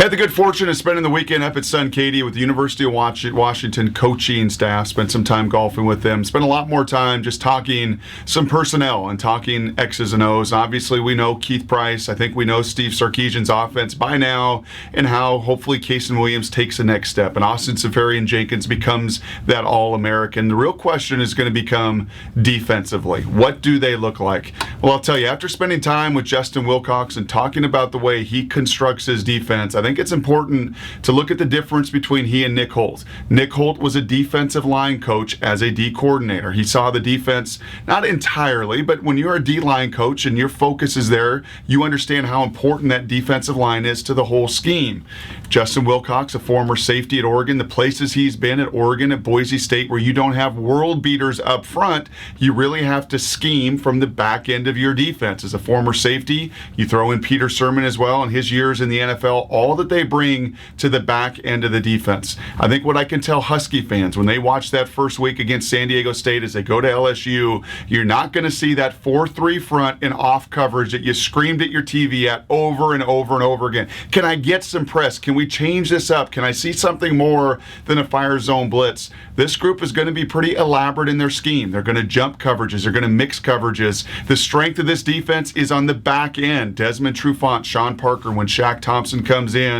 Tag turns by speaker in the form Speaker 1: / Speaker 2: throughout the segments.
Speaker 1: Had the good fortune of spending the weekend up at Sun Katy with the University of Washington coaching staff. Spent some time golfing with them. Spent a lot more time just talking some personnel and talking X's and O's. Obviously, we know Keith Price. I think we know Steve Sarkisian's offense by now and how hopefully Kason Williams takes the next step and Austin Seferian-Jenkins becomes that All-American. The real question is going to become defensively. What do they look like? Well, I'll tell you, after spending time with Justin Wilcox and talking about the way he constructs his defense, I think it's important to look at the difference between he and Nick Holt. Nick Holt was a defensive line coach as a D coordinator. He saw the defense, not entirely, but when you're a D-line coach and your focus is there, you understand how important that defensive line is to the whole scheme. Justin Wilcox, a former safety at Oregon, the places he's been at Oregon, at Boise State, where you don't have world beaters up front, you really have to scheme from the back end of your defense. As a former safety, you throw in Peter Sirmon as well and his years in the NFL, all that they bring to the back end of the defense. I think what I can tell Husky fans when they watch that first week against San Diego State as they go to LSU, you're not going to see that 4-3 front and off coverage that you screamed at your TV at over and over and over again. Can I get some press? Can we change this up? Can I see something more than a fire zone blitz? This group is going to be pretty elaborate in their scheme. They're going to jump coverages. They're going to mix coverages. The strength of this defense is on the back end. Desmond Trufant, Sean Parker, when Shaq Thompson comes in,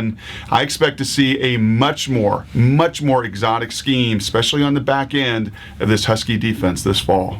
Speaker 1: I expect to see a much more exotic scheme, especially on the back end of this Husky defense this fall.